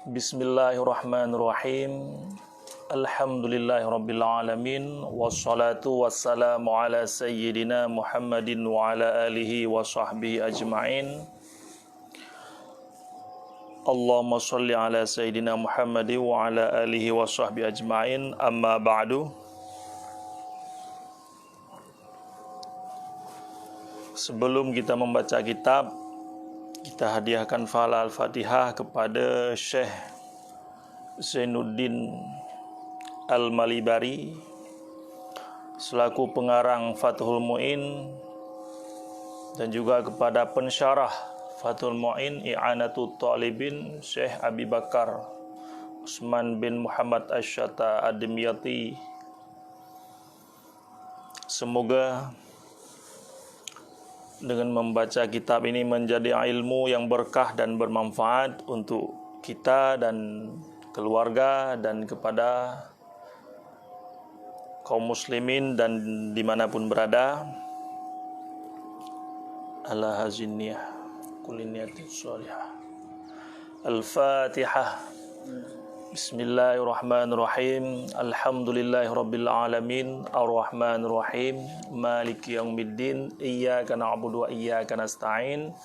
Bismillahirrahmanirrahim. Alhamdulillahirabbil alamin wassalatu wassalamu ala sayyidina Muhammadin wa ala alihi wa sahbihi ajma'in. Allahumma shalli ala sayyidina Muhammadin wa ala alihi wa sahbihi ajma'in. Amma ba'du. Sebelum kita membaca kitab, kita hadiahkan fala al-Fatihah kepada Syekh Zainuddin Al-Malibari selaku pengarang Fathul Mu'in, dan juga kepada pensyarah Fathul Mu'in I'anatul Talibin Syekh Abi Bakar Usman bin Muhammad Asyata Ad-Dimyati. Semoga dengan membaca kitab ini menjadi ilmu yang berkah dan bermanfaat untuk kita dan keluarga dan kepada kaum muslimin dan dimanapun berada. Ala haziniyah kuliniyati sholihah. Al-Fatihah. Bismillahirrahmanirrahim. Alhamdulillahirabbil alamin. Arrahmanirrahim. Maliki yaumiddin. Iyyaka na'budu wa iyyaka nasta'in.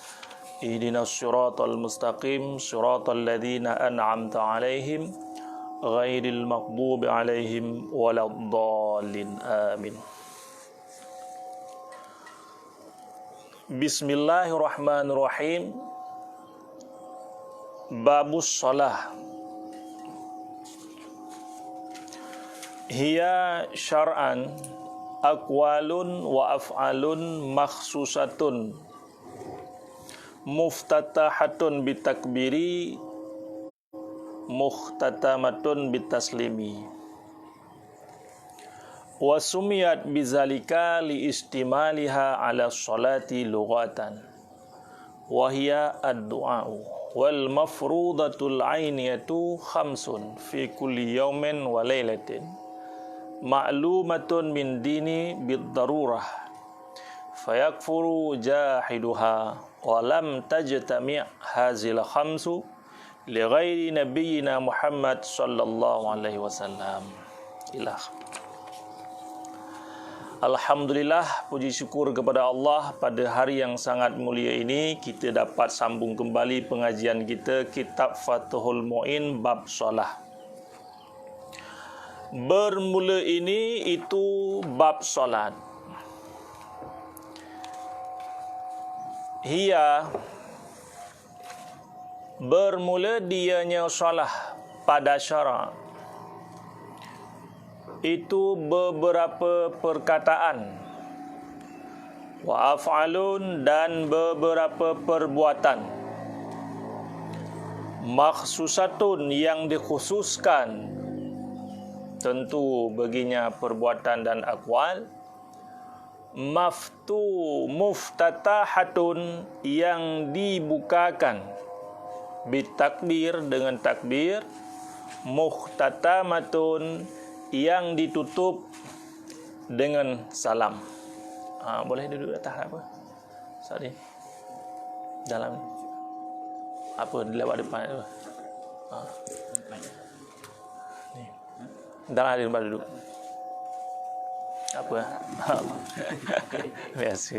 Ihdinas siratal mustaqim. Siratal ladzina an'amta 'alaihim ghairil maghdubi 'alaihim waladdallin. Amin. Bismillahirrahmanirrahim. Babus shalah. Hiya syar'an aqwalun wa af'alun makhsusatun muftatahatun bitakbiri muhtatamatun bitaslimi wa sumiyat bizalika li istimaliha ala sholati lughatan wa hiya ad-du'a'u wal mafrudatul ainiyatu khamsun fi kulli yawmin wa laylatin ma'lumatun min dini bid-darurah fayakfuru jahiduha wa lam tajtami' hazil khamsu li ghairi nabiyyina Muhammad sallallahu alaihi wasallam. Ilah. Alhamdulillah, puji syukur kepada Allah, pada hari yang sangat mulia ini kita dapat sambung kembali pengajian kita kitab Fathul Mu'in bab solah. Bermula ini itu bab solat. Hiya, bermula dianya solah pada syarak. Itu beberapa perkataan, wa af'alun, dan beberapa perbuatan, makhsusatun, yang dikhususkan, tentu baginya perbuatan dan akwal, muftatahatun, yang dibukakan, bitakbir, dengan takbir, muhtatamatun, yang ditutup dengan salam. Boleh duduk atas apa? Sorry. Dalam apa lewat depan tu? Ni. Dalam di tempat duduk. Apa? Biasa.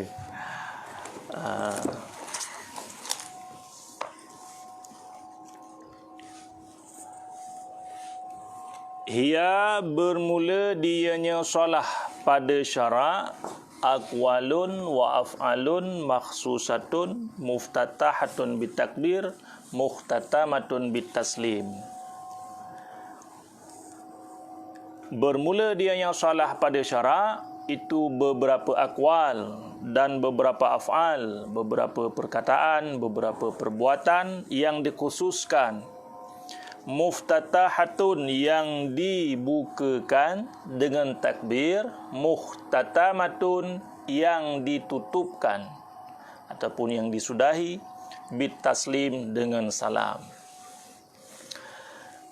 Hiya, bermula dianya solah pada syarak, aqwalun wa af'alun makhsusatun muftatahatun bitakbir muhtatamatun bitaslim. Bermula dianya solah pada syarak itu beberapa akwal dan beberapa af'al, beberapa perkataan, beberapa perbuatan yang dikhususkan, muftatahatun, yang dibukakan dengan takbir, muhtatamatun, yang ditutupkan ataupun yang disudahi, bitaslim, dengan salam.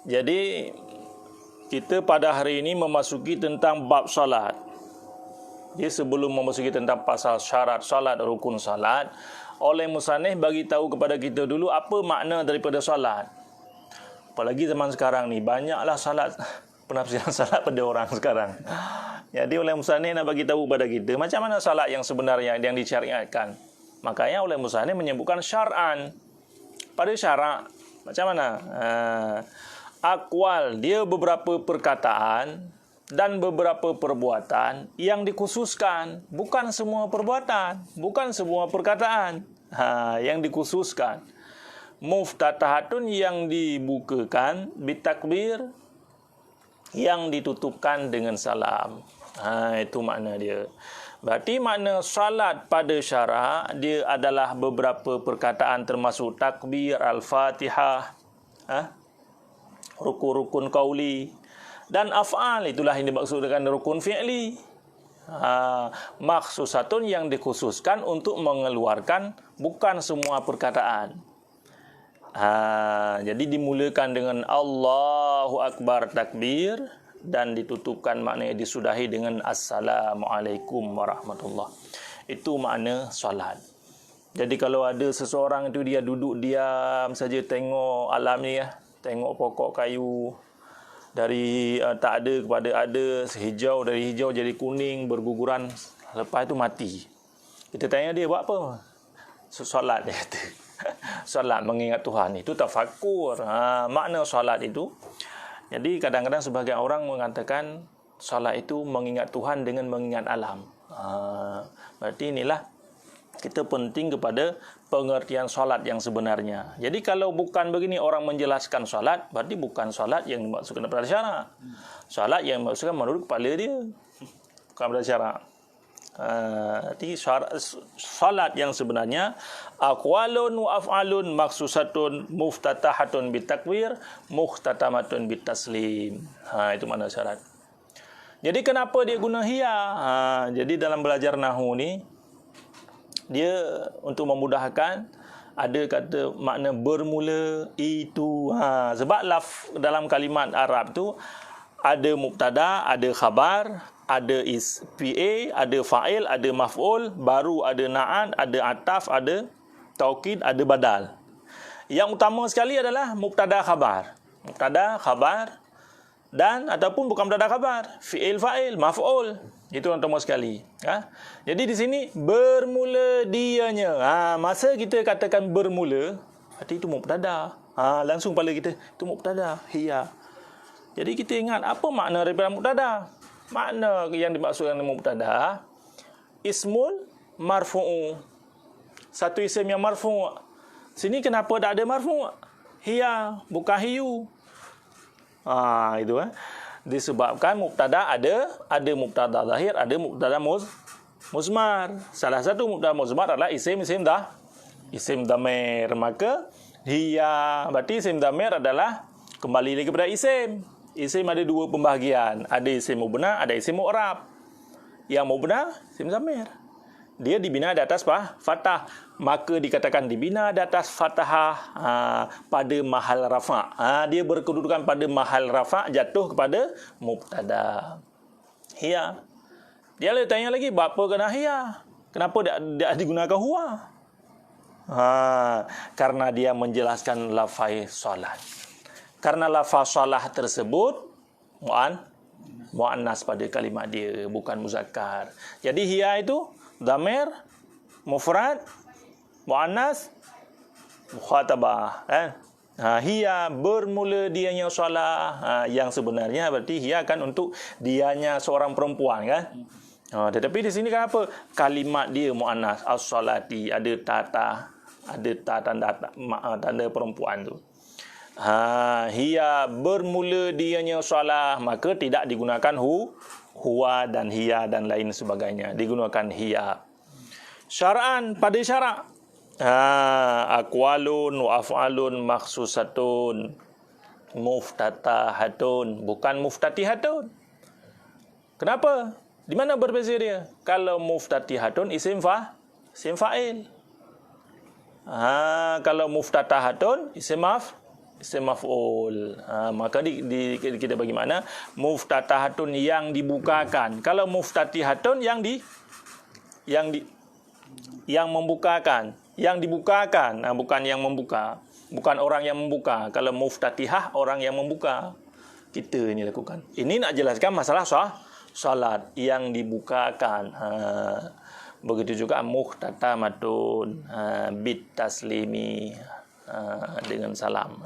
Jadi kita pada hari ini memasuki tentang bab salat. Jadi sebelum memasuki tentang pasal syarat salat, rukun salat, oleh musannif bagi tahu kepada kita dulu apa makna daripada salat. Apalagi zaman sekarang ni, banyaklah salat, penafsiran salat pada orang sekarang. Jadi oleh musannif nak bagi tahu pada kita macam mana salat yang sebenarnya yang disyariatkan. Makanya oleh musannif menyebutkan syar'an. Pada syarak macam mana? Aqwal, dia beberapa perkataan dan beberapa perbuatan yang dikhususkan, bukan semua perbuatan, bukan semua perkataan. Yang dikhususkan. Muftatahatun, yang dibukakan, bitakbir, yang ditutupkan dengan salam. Itu makna dia. Berarti makna salat pada syarak dia adalah beberapa perkataan termasuk takbir, al-Fatihah, rukun-rukun qauli dan af'al, itulah yang dimaksud dengan rukun fi'li. Maksusatun, yang dikhususkan untuk mengeluarkan bukan semua perkataan. Jadi dimulakan dengan Allahu Akbar takbir dan ditutupkan, maknanya disudahi dengan Assalamualaikum warahmatullah. Itu makna solat. Jadi kalau ada seseorang itu dia duduk diam saja tengok alam ni, tengok pokok kayu dari tak ada kepada ada, hijau dari hijau jadi kuning, berguguran, lepas itu mati. Kita tanya dia buat apa? Solat, dia kata. Solat mengingat Tuhan, itu tafakur. Makna solat itu, jadi kadang-kadang sebagian orang mengatakan solat itu mengingat Tuhan dengan mengingat alam. Berarti inilah kita penting kepada pengertian solat yang sebenarnya. Jadi kalau bukan begini orang menjelaskan solat, berarti bukan solat yang dimaksudkan pada syarak. Solat yang dimaksudkan menurut kepala dia, bukan pada syarak. Jadi salat yang sebenarnya aqwalun wa af'alun maksusatun muftatahatun bitakbir muhtatamatun bitaslim. Itu makna syarat. Jadi kenapa dia guna hiya? Jadi dalam belajar nahwu ni dia untuk memudahkan, ada kata makna bermula itu. Sebab dalam kalimat Arab tu ada mubtada, ada khabar, ada PA, ada fa'il, ada maf'ul, baru ada na'at, ada ataf, ada taukid, ada badal. Yang utama sekali adalah mubtada khabar. Mubtada khabar dan ataupun bukan mubtada khabar, fi'il fa'il, maf'ul. Itu yang utama sekali. Jadi di sini bermula dianya. Masa kita katakan bermula, berarti itu mubtada. Langsung pada kita itu mubtada, hiya. Jadi kita ingat apa makna daripada mubtada? Makna yang dimaksudkan dengan mubtada, ismul marfu'u. Satu isim yang marfu'. Sini kenapa tak ada marfu'? Hiya, bukan hiyu. Itu disebabkan mubtada ada mubtada zahir, ada mubtada muzmar. Salah satu mubtada muzmar adalah isim dhamir. Maka hiya, berarti isim dhamir adalah kembali lagi kepada isim. Isim ada dua pembahagian. Ada isim mubna, ada isim mu'rab. Yang mubna, isim dhamir. Dia dibina di atas fathah. Maka dikatakan dibina di atas fathah pada mahal rafa'. Dia berkedudukan pada mahal rafa', jatuh kepada mubtada. Hiya. Dia boleh tanya lagi, apa kena hiya? Kenapa dia digunakan huwa? Karena dia menjelaskan lafaz solat. Karena lafaz solat tersebut muannas pada kalimat dia, bukan muzakkar. Jadi hiya itu dhamir, mufrad, muannas, mukhatabah. Hiya bermula dianya solat. Yang sebenarnya berarti hiya kan untuk dianya seorang perempuan kan. Tetapi di sini kenapa kalimat dia muannas, as-salati, ada tanda perempuan tu. Hiya bermula dianya solat, maka tidak digunakan huwa dan hiya dan lain sebagainya, digunakan hiya. Syar'an pada syarak, aqwalun wa af'alun maksusatun muftatahatun, bukan muftatihatun. Kenapa? Di mana berbeza dia? Kalau muftatihatun isim fa'il. Kalau muftatahatun isim maf'ul. Maka kita bagi makna muftatahatun yang dibukakan. Kalau muftatihatun yang membukakan, yang dibukakan, bukan yang membuka. Bukan orang yang membuka. Kalau muftatihah, orang yang membuka. Kita ini lakukan. Ini nak jelaskan masalah solat yang dibukakan. Begitu juga muhtatamatun, bit taslimi, dengan salam.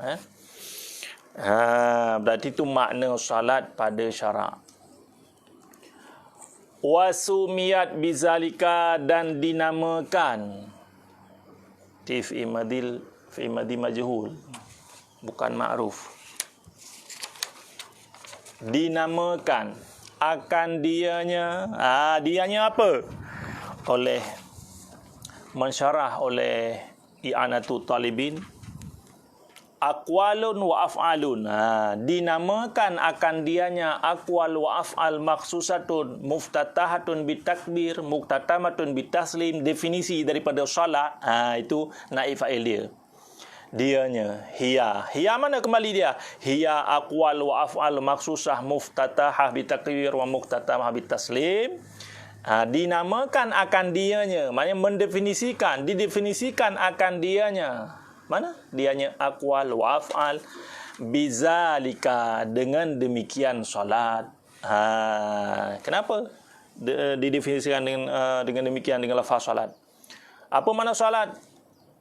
Berarti itu makna solat pada syarak. Wasumiyat bizalika, dan dinamakan. Fi madi majhul, bukan ma'ruf. Dinamakan akan dianya. Dianya apa? Oleh mensyarah oleh i'anatu talibin, aqwalun wa af'alun. Dinamakan akan dianya aqwal wa af'al maksusatun muftatahatun bitakbir muktatamatun bitaslim. Definisi daripada salat, itu naib fa'il dia. Dianya hiya mana kembali dia? Hiya aqwal wa af'al maksusah muftatahah bitakbir wa muktatamah bitaslim. Dinamakan akan dianya, maknanya mendefinisikan, didefinisikan akan dianya. Mana? Dianya aqwal wa af'al bizalika, dengan demikian solat. Kenapa didefinisikan dengan demikian, dengan lafaz solat? Apa makna solat?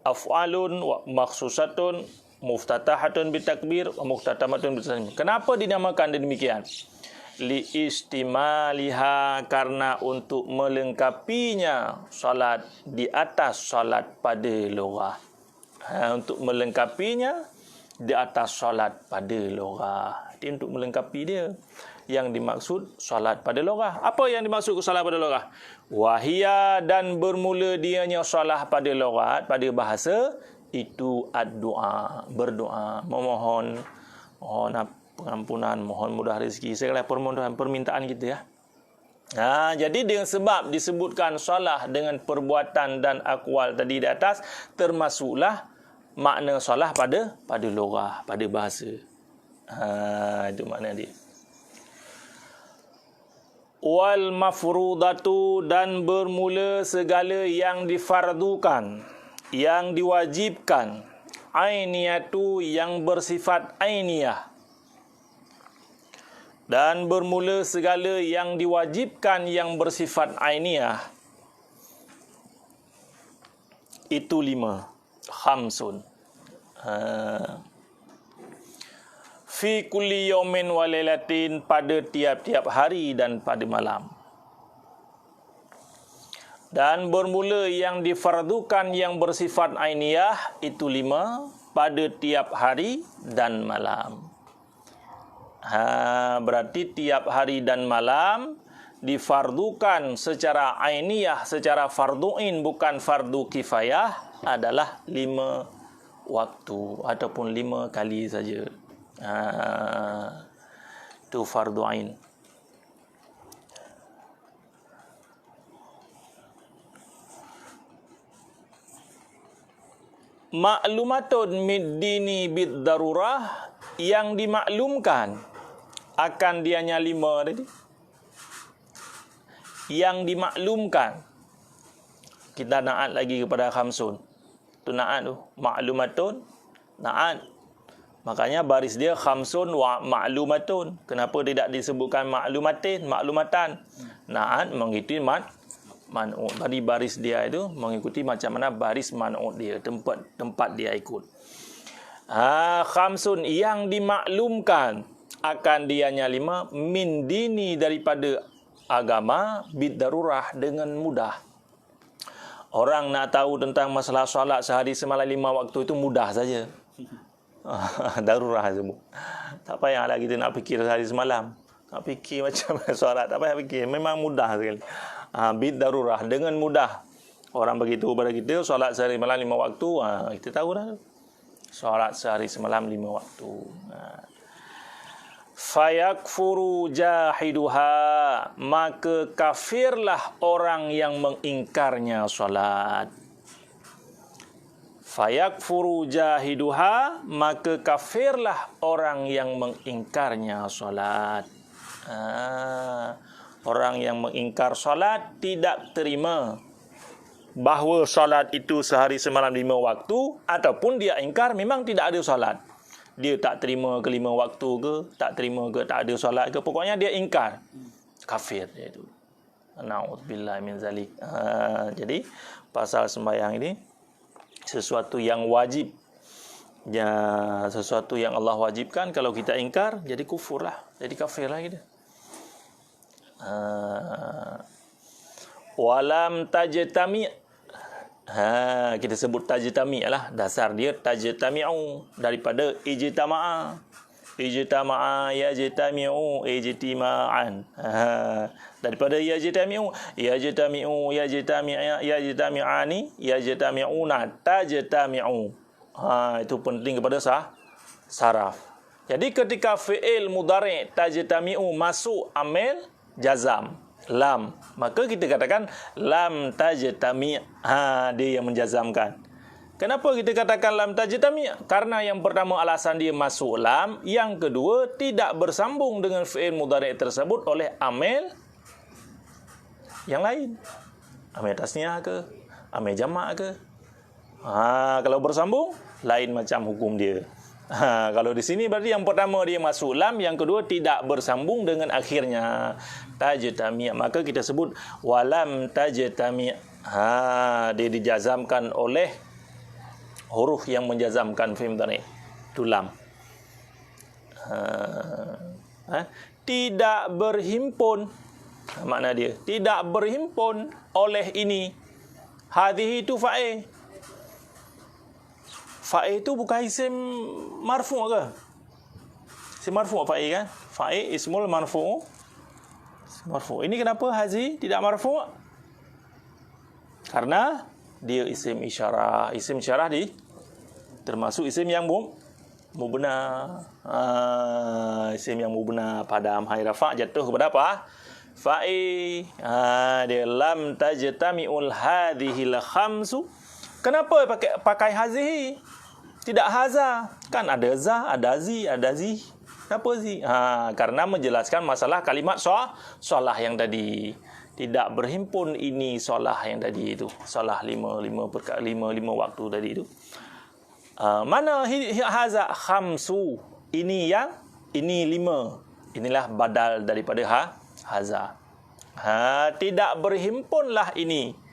Af'alun wa maksusatun muftatahatun bitakbir wa muktatamatun bitaslim. Kenapa dinamakan demikian? Li istimaliha, karena untuk melengkapinya solat di atas solat pada lughah. Untuk melengkapinya di atas solat pada lughah. Ini untuk melengkapi dia. Yang dimaksud solat pada lughah. Apa yang dimaksud solat pada lughah? Wahia, dan bermula dianya solat pada lughah, pada bahasa itu ad-doa, berdoa, memohon pengampunan, mohon mudah rezeki, segala permintaan kita ya. Jadi dengan sebab disebutkan solat dengan perbuatan dan akwal tadi di atas, termasuklah makna solat pada lughah, pada bahasa. Itu makna dia. Wal mafrudatu, dan bermula segala yang difardukan, yang diwajibkan, ainiyatu, yang bersifat ainiyah, dan bermula segala yang diwajibkan yang bersifat ainiyah. Itu 5. Khamsun. Fi kulli yawmin wa lailatin, pada tiap-tiap hari dan pada malam. Dan bermula yang difardukan yang bersifat ainiyah, itu 5, pada tiap hari dan malam. Berarti tiap hari dan malam difardukan secara ainiyah, secara fardu'in, bukan fardu kifayah, adalah 5 waktu ataupun 5 kali saja. Itu fardu ain. Maklumatun mid-dini bid-darurah, yang dimaklumkan akan dianya 5 tadi. Yang dimaklumkan. Kita naat lagi kepada khamsun. Tu naat tu, maklumatun, naat. Makanya baris dia khamsun wa ma'lumatun. Kenapa tidak disebutkan ma'lumatin, ma'lumatan? Naat mengikuti man'ud. Tadi baris dia itu mengikuti macam mana baris man'ud dia, tempat dia ikut. Khamsun, yang dimaklumkan akan dianya 5, min dini, daripada agama, bid darurah, dengan mudah. Orang nak tahu tentang masalah solat sehari semalam 5 waktu itu mudah saja. Darurah semua. Tak payahlah kita nak fikir sehari semalam. Nak fikir macam mana solat, tak payah fikir. Memang mudah sekali. Bid darurah, dengan mudah. Orang begitu kepada kita, solat sehari semalam 5 waktu, kita tahu dah. Solat sehari semalam 5 waktu. Fayakfuru jahiduha, maka kafirlah orang yang mengingkarnya solat. Fayakfuru jahiduha, maka kafirlah orang yang mengingkarnya solat. Orang yang mengingkar solat tidak terima bahawa solat itu sehari semalam 5 waktu, ataupun dia ingkar memang tidak ada solat. Dia tak terima ke 5 waktu ke, tak terima ke tak ada solat ke, pokoknya dia ingkar. Kafir dia itu. Na'udzubillah min zalik. Jadi pasal sembahyang ini sesuatu yang wajib. Ya, sesuatu yang Allah wajibkan, kalau kita ingkar jadi kufur lah, jadi kafir lah kita. Walam tajtami'. Kita sebut tajtami' lah, dasar dia tajtami'u daripada ijtama'a. Ijtama'a yajtami'u ijtima'an. Daripada yajtami'u yajtami'ani yajtami'una tajtami'u. Itu penting kepada saraf. Jadi ketika fi'il mudhari' tajtami'u masuk amil jazam lam, maka kita katakan lam tajtami'. Dia yang menjazamkan. Kenapa kita katakan lam tajtami'? Karena yang pertama alasan dia masuk lam, yang kedua tidak bersambung dengan fi'il mudhari' tersebut oleh amil yang lain. Amil tasniah ke, amil jamak ke. Kalau bersambung lain macam hukum dia. Kalau di sini berarti yang pertama dia masuk lam, yang kedua tidak bersambung dengan akhirnya tajtami', maka kita sebut walam tajtami'. Dia dijazamkan oleh huruf yang menjazamkan fi'il mudhari', itu lam. Tidak berhimpun, makna dia tidak berhimpun oleh ini. Hadhihi itu fa'il. Fa'il itu bukan isim marfu' ke? Isim marfu' fa'il kan? Fa'il ismul marfu'. Marfu'. Ini kenapa hazi tidak marfu'? Karena dia isim isyarah. Isim isyarah termasuk isim yang mubna. Isim yang mubna pada hai rafa' jatuh kepada apa? Fa'il. Dia lam tajtami'ul hadhil khamsu. Kenapa pakai hazihi? Tidak haza. Kan ada za, ada zi, ada zi. Kenapa zi? Karena menjelaskan masalah kalimat solah yang tadi. Tidak berhimpun ini solah yang tadi itu. Solah lima waktu tadi itu. Mana haza? Khamsu. Ini 5. Inilah badal daripada haza. Tidak berhimpunlah ini.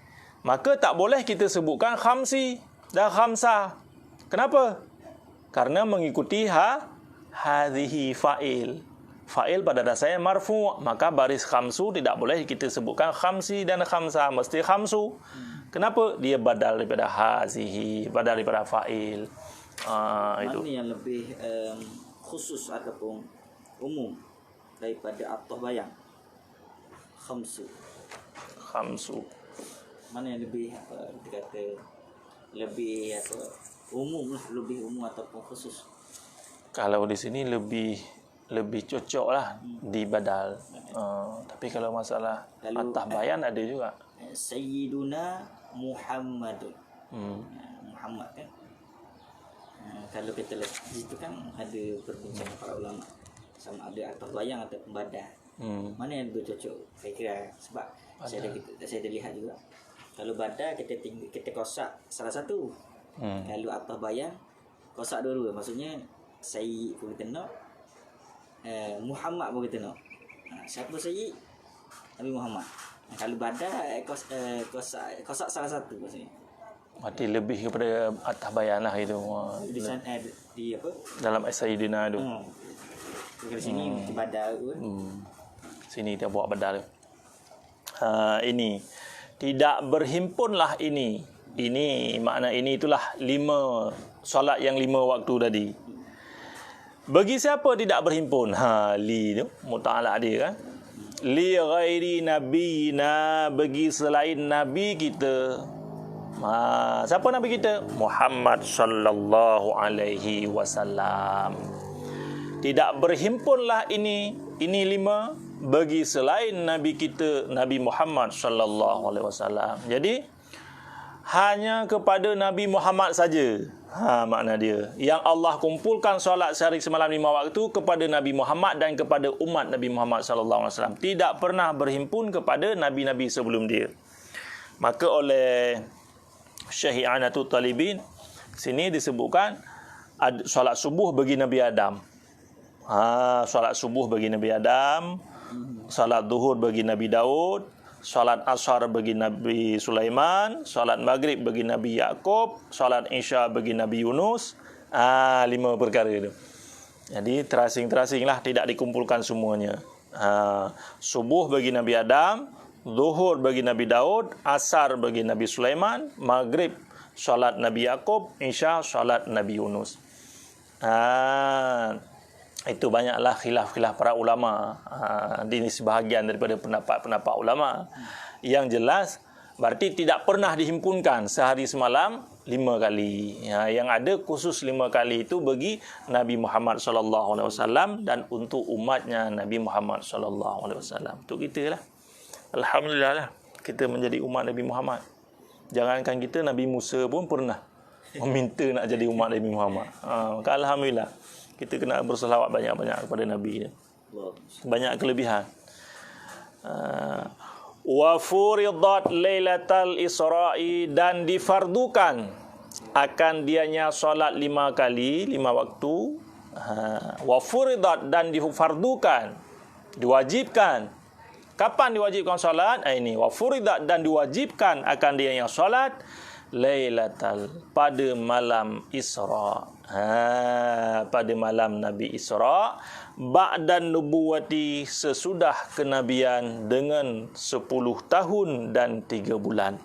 Maka tak boleh kita sebutkan khamsi dan khamsa. Kenapa? Karena mengikuti hadhihi fa'il. Fa'il pada dasarnya marfu', maka baris khamsu tidak boleh kita sebutkan khamsi dan khamsa, mesti khamsu. Kenapa? Dia badal daripada hadhihi, badal daripada fa'il. Itu. Mana yang lebih khusus ataupun umum daripada athaf bayang? Khamsu. Mana yang lebih dikata lebih umum lah, lebih umum ataupun khusus? Kalau di sini lebih cocok lah di badal. Tapi kalau masalah athaf bayan ada juga. Sayyiduna Muhammadun. Muhammad kan. Kalau kita lihat itu kan ada perbincangan para ulama sama ada athaf bayang atau badal. Mana yang lebih cocok? Saya kira sebab saya dah lihat juga. Kalau badal kita kosak salah satu. Kalau athaf bayang kosak dua-dua. Maksudnya Sayyid pun kita nak, Muhammad pun kita nak. Siapa Sayyid? Nabi Muhammad. Kalau badal kosak salah satu maksudnya. Berarti lebih kepada athaf bayan lah itu. Di apa? Dalam Sayyidina tu. Di sini badal tu. Sini dia buat badal. Ini tidak berhimpunlah ini. Ini makna ini itulah 5 solat yang 5 waktu tadi. Bagi siapa tidak berhimpun? Li tu muta'alaq dia kan. Li ghairi nabiyina, bagi selain nabi kita. Siapa nabi kita? Muhammad sallallahu alaihi wasallam. Tidak berhimpunlah ini 5 bagi selain nabi kita, Nabi Muhammad sallallahu alaihi wasallam. Jadi hanya kepada Nabi Muhammad saja. Makna dia. Yang Allah kumpulkan solat sehari semalam 5 waktu kepada Nabi Muhammad dan kepada umat Nabi Muhammad sallallahu alaihi wasallam. Tidak pernah berhimpun kepada nabi-nabi sebelum dia. Maka oleh Syekh I'anatul Talibin sini disebutkan solat subuh bagi Nabi Adam. Solat subuh bagi Nabi Adam, solat zuhur bagi Nabi Daud, solat asar bagi Nabi Sulaiman, solat maghrib bagi Nabi Yaqub, solat isya bagi Nabi Yunus. 5 perkara itu. Jadi terasing-terasing lah, tidak dikumpulkan semuanya. Subuh bagi Nabi Adam, zuhur bagi Nabi Daud, asar bagi Nabi Sulaiman, maghrib solat Nabi Yaqub, isya solat Nabi Yunus. Itu banyaklah khilaf-khilaf para ulama. Ini sebahagian daripada pendapat-pendapat ulama. Yang jelas berarti tidak pernah dihimpunkan sehari semalam 5 kali. Yang ada khusus 5 kali itu bagi Nabi Muhammad sallallahu alaihi wasallam dan untuk umatnya Nabi Muhammad sallallahu alaihi wasallam. Untuk kita lah. Alhamdulillah lah kita menjadi umat Nabi Muhammad. Jangankan kita, Nabi Musa pun pernah meminta nak jadi umat Nabi Muhammad. Maka alhamdulillah kita kena berselawat banyak-banyak kepada Nabi. Banyak kelebihan. Wa furidat lailatal isra'i, dan difardukan akan dianya solat 5 kali, 5 waktu. Wa furidat, dan difardukan, diwajibkan. Kapan diwajibkan solat? Ini wa furidat, dan diwajibkan akan dianya solat lailatal, pada malam Isra. Pada malam Nabi Isra, ba'dan nubuwati, sesudah kenabian dengan 10 tahun dan 3 bulan.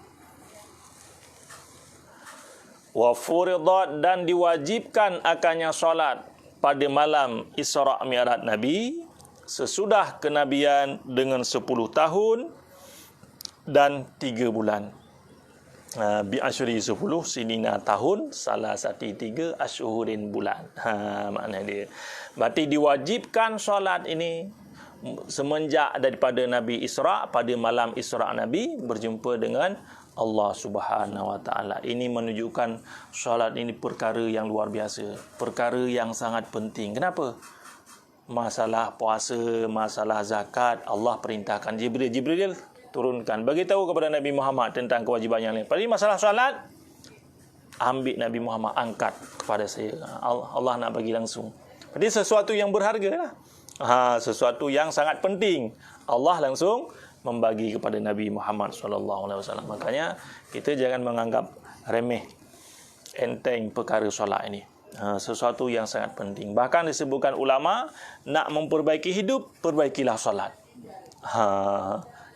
Wa furidat, dan diwajibkan akannya solat pada malam Isra Mi'raj Nabi sesudah kenabian dengan 10 tahun dan 3 bulan. Bi asyri 10 sinina tahun, salah satu 3 asyhurin bulan. Makna dia. Berarti diwajibkan solat ini semenjak daripada Nabi Isra, pada malam Isra Nabi berjumpa dengan Allah Subhanahu Wa Taala. Ini menunjukkan solat ini perkara yang luar biasa, perkara yang sangat penting. Kenapa? Masalah puasa, masalah zakat, Allah perintahkan Jibril turunkan, bagi tahu kepada Nabi Muhammad tentang kewajiban yang lain. Pada masalah solat, ambil Nabi Muhammad, angkat kepada saya. Allah nak bagi langsung. Jadi sesuatu yang berharga lah. Sesuatu yang sangat penting. Allah langsung membagi kepada Nabi Muhammad SAW. Makanya kita jangan menganggap remeh, enteng perkara solat ini. Sesuatu yang sangat penting. Bahkan disebutkan ulama, nak memperbaiki hidup, perbaikilah solat.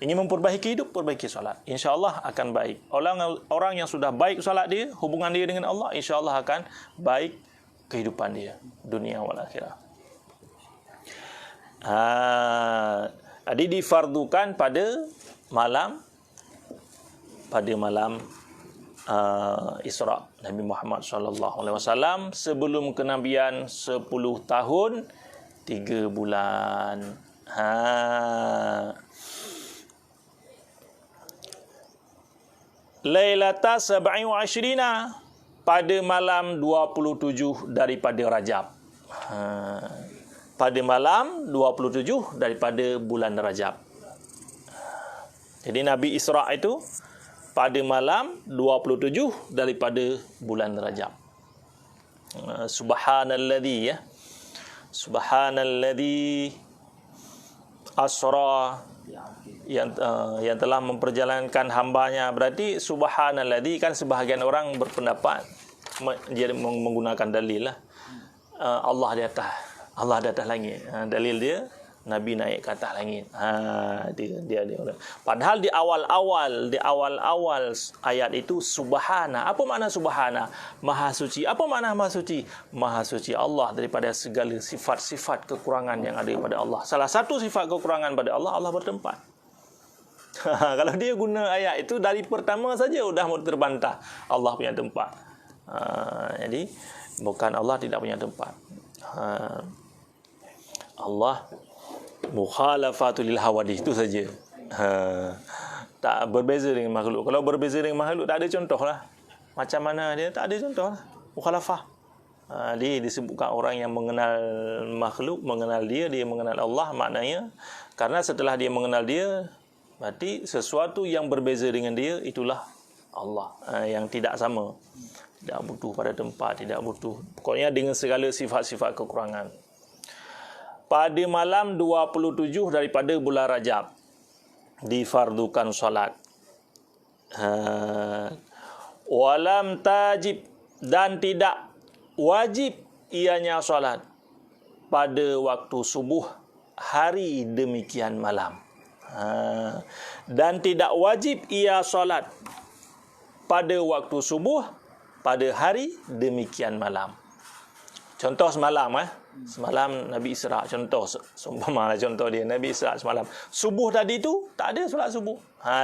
Ingin memperbaiki hidup, perbaiki solat. InsyaAllah akan baik. Orang yang sudah baik solat dia, hubungan dia dengan Allah, insyaAllah akan baik kehidupan dia, dunia wal akhirah. Jadi difardukan pada malam Isra Nabi Muhammad SAW sebelum kenabian 10 tahun 3 bulan. Lailata 27, pada malam 27 daripada Rajab. Pada malam 27 daripada bulan Rajab. Jadi Nabi Isra itu pada malam 27 daripada bulan Rajab. Subhanalladzi, ya. Subhanalladzi asra, yang telah memperjalankan hambanya. Berarti subhanalladzi, kan sebahagian orang berpendapat dia menggunakan dalil lah. Allah di atas langit. Dalil dia Nabi naik ke atas langit. Dia. Padahal di awal-awal ayat itu subhana. Apa makna subhana? Maha suci. Apa makna maha suci? Maha suci Allah daripada segala sifat-sifat kekurangan yang ada pada Allah. Salah satu sifat kekurangan pada Allah, Allah bertempat. Kalau dia guna ayat itu dari pertama saja sudah mau terbantah Allah punya tempat. Jadi bukan Allah tidak punya tempat. Allah mukhalafatul lil hawadith, itu saja. Tak berbeza dengan makhluk. Kalau berbeza dengan makhluk, tak ada contoh lah. Macam mana dia, tak ada contoh lah. Mukhalafah. Dia disebutkan orang yang mengenal makhluk, mengenal dia mengenal Allah. Maknanya karena setelah dia mengenal dia, Berarti sesuatu yang berbeza dengan dia itulah Allah, yang tidak sama. Tidak butuh pada tempat, tidak butuh. Pokoknya dengan segala sifat-sifat kekurangan. Pada malam 27 daripada bulan Rajab difardukan solat. Walam tajib, dan tidak wajib ianya solat pada waktu subuh hari demikian malam. Dan tidak wajib ia solat pada waktu subuh pada hari demikian malam. Contoh semalam semalam Nabi Isra, contoh seumpama contoh dia Nabi Isra semalam. Subuh tadi tu tak ada solat subuh.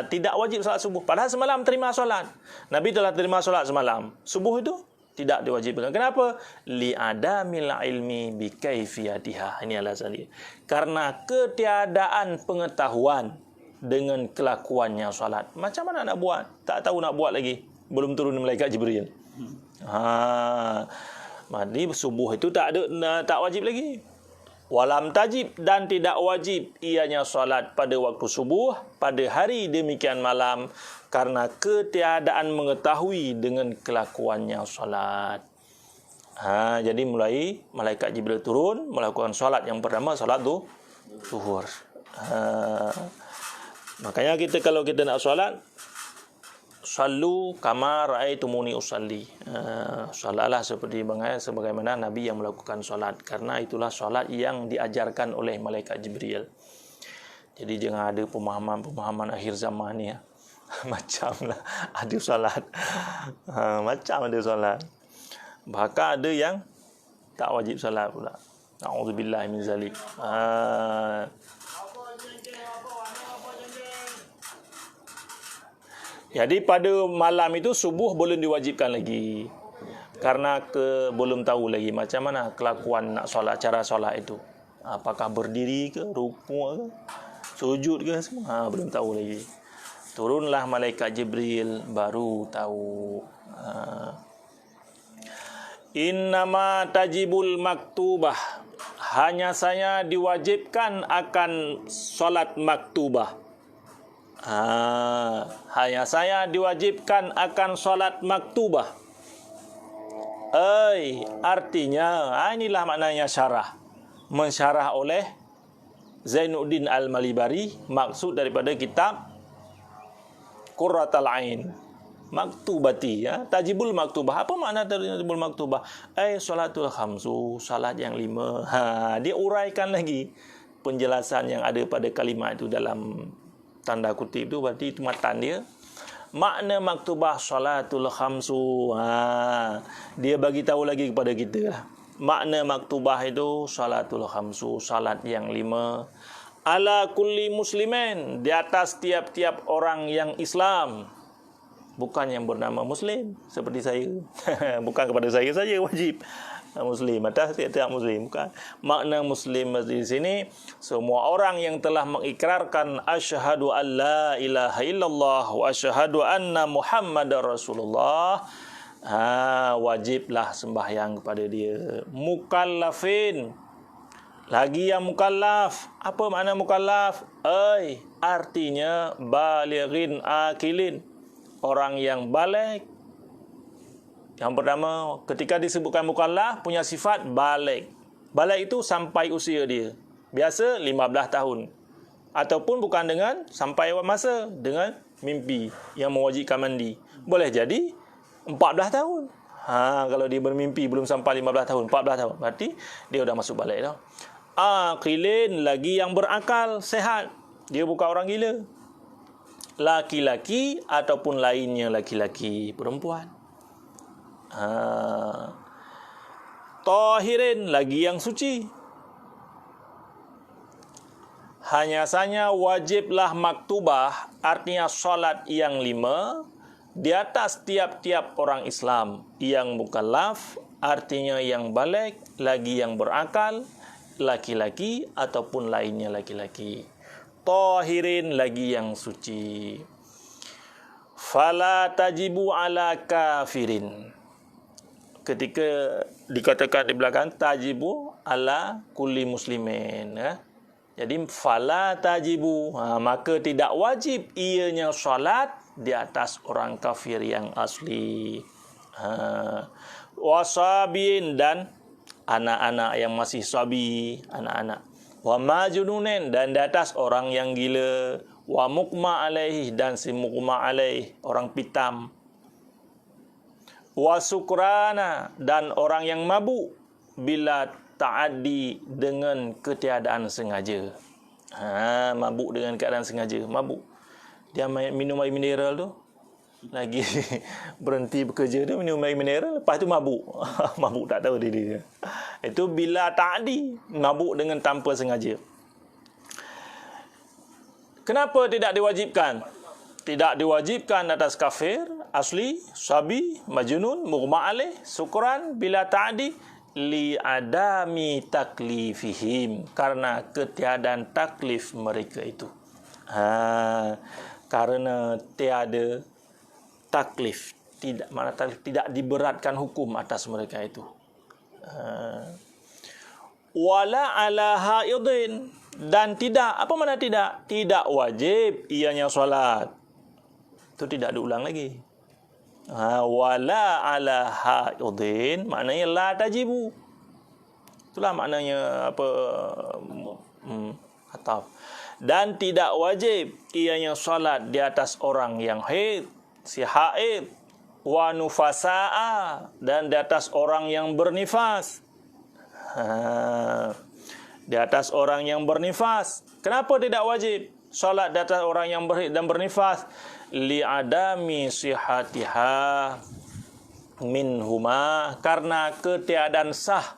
Tidak wajib solat subuh. Padahal semalam terima solat. Nabi telah terima solat semalam. Subuh itu tidak diwajibkan. Kenapa? Li'adamil ilmi bi kaifiyatiha. Ini alasan dia. Karena ketiadaan pengetahuan dengan kelakuannya solat. Macam mana nak buat? Tak tahu nak buat lagi. Belum turun malaikat Jibril. Mandi subuh itu tak wajib lagi. Walam tajib, dan tidak wajib ianya solat pada waktu subuh pada hari demikian malam karena ketiadaan mengetahui dengan kelakuannya solat. Jadi mulai malaikat Jibril turun melakukan solat yang pertama, solat tu zuhur. Makanya kalau kita nak solat, sallu kama ra'aitumuni usalli. Solatlah sebagaimana Nabi yang melakukan solat, karena itulah solat yang diajarkan oleh malaikat Jibril. Jadi jangan ada pemahaman akhir zaman ni macamlah ada solat. Macam ada solat. Bahkan ada yang tak wajib solat pula. Na'udzubillah min zalik. Jadi pada malam itu subuh belum diwajibkan lagi. Karena belum tahu lagi macam mana kelakuan nak solat, cara solat itu. Apakah berdiri ke, rukuk ke, sujud ke, semua belum tahu lagi. Turunlah malaikat Jibril baru tahu. Innama tajibul maktubah. Hanya saya diwajibkan akan solat maktubah. Hanya saya diwajibkan akan solat maktubah. Artinya, inilah maknanya syarah. Mensyarah oleh Zainuddin Al-Malibari, maksud daripada kitab Qurratul Ain. Maktubati, tajibul maktubah. Apa makna tajibul maktubah? Salatul khamsu, salat yang 5. Dia uraikan lagi penjelasan yang ada pada kalimat itu dalam tanda kutip tu, berarti itu matan dia. Makna maktubah salatul khamsu. Dia bagi tahu lagi kepada kita lah. Makna maktubah itu salatul khamsu, salat yang 5. Ala kulli muslimin, di atas tiap-tiap orang yang Islam. Bukan yang bernama Muslim seperti saya. Bukan kepada saya saja wajib. Muslim, atas tiap-tiap Muslim. Bukan. Makna Muslim di sini, semua orang yang telah mengikrarkan asyhadu an la ilaha illallah wa asyhadu anna Muhammadar Rasulullah, wajiblah sembahyang kepada dia. Mukallafin, lagi yang mukallaf. Apa makna mukallaf? Artinya balighin akilin, orang yang baligh. Yang pertama, ketika disebutkan mukallaf, punya sifat baligh. Baligh itu sampai usia dia. Biasa 15 tahun. Ataupun bukan dengan sampai masa, dengan mimpi yang mewajibkan mandi. Boleh jadi 14 tahun. Kalau dia bermimpi belum sampai 15 tahun, 14 tahun. Berarti dia dah masuk baligh dah. Aqilin, lagi yang berakal, sehat. Dia bukan orang gila. Laki-laki ataupun lainnya laki-laki, perempuan. Tahirin, lagi yang suci. Hanya saja wajiblah maktubah, artinya solat yang 5 di atas tiap-tiap orang Islam yang mukallaf, artinya yang baligh, lagi yang berakal, laki-laki ataupun lainnya laki-laki. Tahirin, lagi yang suci. Fala tajibu ala kafirin. Ketika dikatakan di belakang tajibu ala kulli muslimin, Jadi fala tajibu, maka tidak wajib ianya solat di atas orang kafir yang asli. Wasabin, dan anak-anak yang masih sabi, anak-anak. Wa majununin, dan di atas orang yang gila. Wa mukma alaih, dan si mukma alaih, orang pitam. Wa sukrana, dan orang yang mabuk bila ta'addi, dengan ketiadaan sengaja. Mabuk dengan keadaan sengaja, mabuk. Dia minum air mineral tu, lagi berhenti bekerja dia minum air mineral, lepas tu mabuk. Mabuk tak tahu diri dia. Itu bila ta'addi, mabuk dengan tanpa sengaja. Kenapa tidak diwajibkan? Tidak diwajibkan atas kafir asli, sabi, majnun, mughma alaih, sukran, bila ta'addi, li adami taklifihim, karena ketiadaan taklif mereka itu. Karena tiada taklif, tidak, mana taklif, tidak diberatkan hukum atas mereka itu. Wala ala haidin, dan tidak, apa mana tidak wajib ianya solat. Itu tidak diulang lagi. Wala ala haidin, maknanya la tajibu. Itulah maknanya apa, ataf. Dan tidak wajib ianya solat di atas orang yang haid, si haid, wa nufasa'a, dan di atas orang yang bernifas. Di atas orang yang bernifas. Kenapa tidak wajib solat di atas orang yang berhaid dan bernifas? Li adami sihatiha minhuma, karena ketiadaan sah.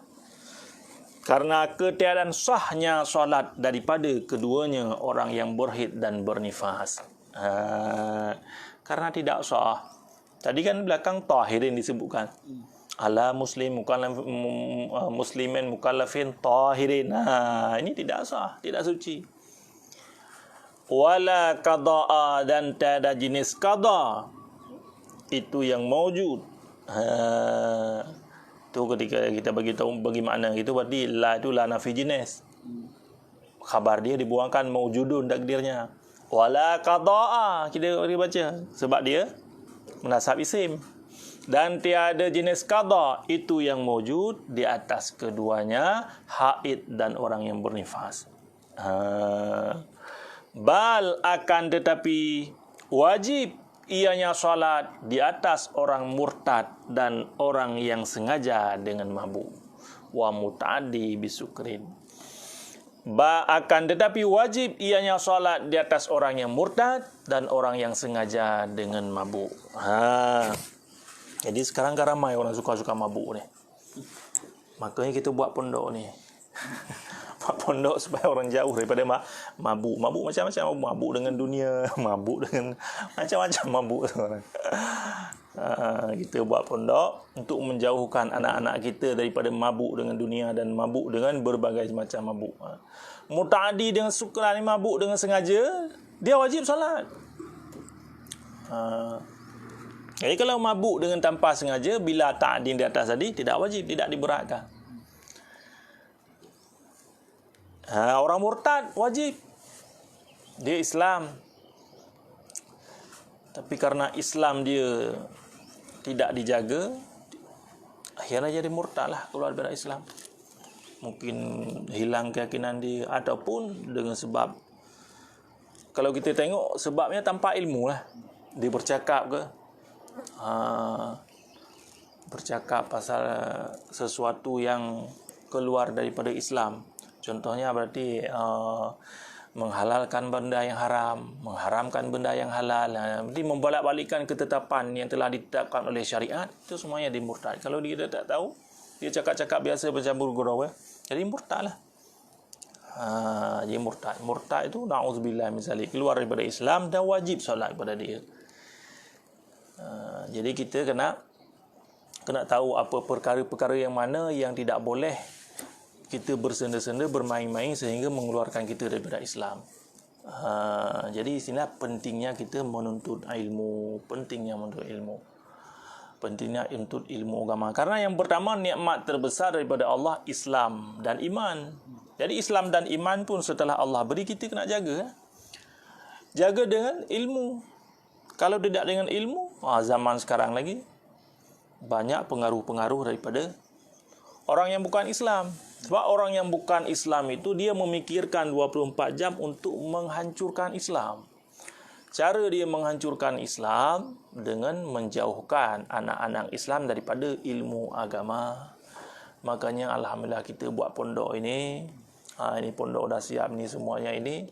Karena ketiadaan sahnya solat daripada keduanya, orang yang berhaid dan bernifas. Karena tidak sah. Tadi kan belakang tahirin disebutkan. Ala muslim muslimin mukallafin tahirin. Ini tidak sah, tidak suci. Wala qada'a, dan tiada jenis qada. Itu yang mawjud. Tu ketika kita bagi tahu bagi makna itu, berarti la itu la nafi jenis. Khabar dia dibuangkan mawjudun takdirnya. Wala qada'a, kita baca sebab dia menasab isim. Dan tiada jenis qada, itu yang mawjud di atas keduanya, haid dan orang yang bernifas. Bal, akan tetapi wajib ianya solat di atas orang murtad dan orang yang sengaja dengan mabuk. Wa muta'addi bisukrin. Akan tetapi wajib ianya solat di atas orang yang murtad dan orang yang sengaja dengan mabuk. Jadi sekarang kan ramai orang suka-suka mabuk ni. Makanya kita buat pondok ni. Buat pondok supaya orang jauh daripada mabuk. Mabuk macam-macam. Mabuk dengan dunia. Mabuk dengan macam-macam mabuk. Kita buat pondok untuk menjauhkan anak-anak kita daripada mabuk dengan dunia dan mabuk dengan berbagai macam mabuk. Muta'addi dengan sukran, mabuk dengan sengaja, dia wajib solat. Jadi kalau mabuk dengan tanpa sengaja, bila ta'addi di atas tadi, tidak wajib, tidak diberatkan. Orang murtad wajib. Dia Islam. Tapi karena Islam dia tidak dijaga, akhirnya jadi murtad lah, keluar dari Islam. Mungkin hilang keyakinan dia, ataupun dengan sebab, kalau kita tengok sebabnya tanpa ilmu lah. Dia bercakap ke, bercakap pasal sesuatu yang keluar daripada Islam. Contohnya berarti menghalalkan benda yang haram, mengharamkan benda yang halal. Berarti membolak-balikkan ketetapan yang telah ditetapkan oleh syariat. Itu semuanya dia murtad. Kalau dia tak tahu, dia cakap-cakap biasa bercampur gurau, jadi murtad lah. Jadi murtad. Murtad itu na'udzubillah misalnya, keluar daripada Islam dan wajib solat kepada dia. Jadi kita kena tahu apa perkara-perkara yang mana yang tidak boleh kita bersenda-senda, bermain-main sehingga mengeluarkan kita daripada Islam. Jadi inilah pentingnya kita menuntut ilmu. Pentingnya menuntut ilmu agama. Karena yang pertama, nikmat terbesar daripada Allah, Islam dan iman. Jadi Islam dan iman pun setelah Allah beri, kita kena jaga. Jaga dengan ilmu. Kalau tidak dengan ilmu, zaman sekarang lagi banyak pengaruh-pengaruh daripada orang yang bukan Islam. Sebab orang yang bukan Islam itu dia memikirkan 24 jam untuk menghancurkan Islam. Cara dia menghancurkan Islam dengan menjauhkan anak-anak Islam daripada ilmu agama. Makanya alhamdulillah kita buat pondok ini. Ini pondok dah siap ni semuanya ini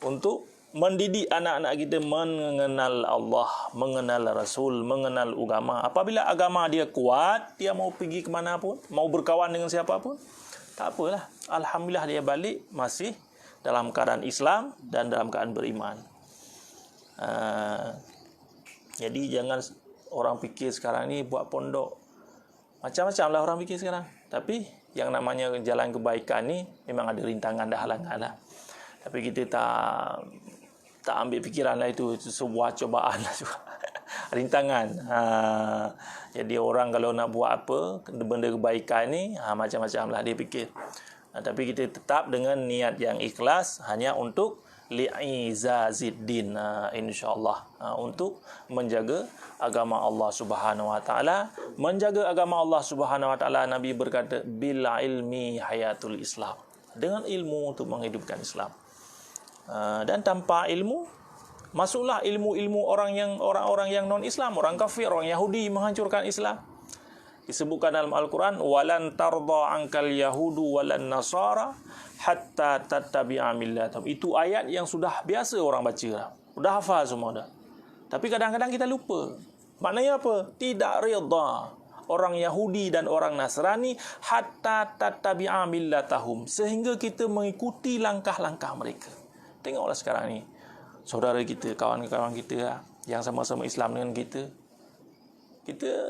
untuk mendidik anak-anak kita mengenal Allah, mengenal Rasul, mengenal agama. Apabila agama dia kuat, dia mau pergi ke mana pun, mau berkawan dengan siapa pun, tak apalah. Alhamdulillah dia balik masih dalam keadaan Islam dan dalam keadaan beriman. Jadi jangan orang fikir sekarang ni buat pondok. Macam-macam lah orang fikir sekarang. Tapi yang namanya jalan kebaikan ni memang ada rintangan, ada halangan lah. Tapi kita tak ambil fikiran lah, itu sebuah cobaan lah juga. Rintangan. Jadi orang kalau nak buat apa benda kebaikan ni, macam-macam lah dia fikir. Tapi kita tetap dengan niat yang ikhlas, hanya untuk li'izaziddin, insyaAllah, untuk menjaga agama Allah Subhanahu Wa Taala. Menjaga agama Allah Subhanahu Wa Taala, Nabi berkata, bil ilmi hayatul Islam. Dengan ilmu untuk menghidupkan Islam. Dan tanpa ilmu, masuklah ilmu-ilmu orang-orang yang non-Islam, orang kafir, orang Yahudi menghancurkan Islam. Disebutkan dalam Al-Quran, walan tarda ankal yahudu walan nasara hatta tattabi'a millatahum. Itu ayat yang sudah biasa orang baca, sudah hafal semua dah. Tapi kadang-kadang kita lupa. Maknanya apa? Tidak redha orang Yahudi dan orang Nasrani hatta tattabi'a millatahum, sehingga kita mengikuti langkah-langkah mereka. Tengoklah sekarang ni, saudara kita, kawan-kawan kita yang sama-sama Islam dengan kita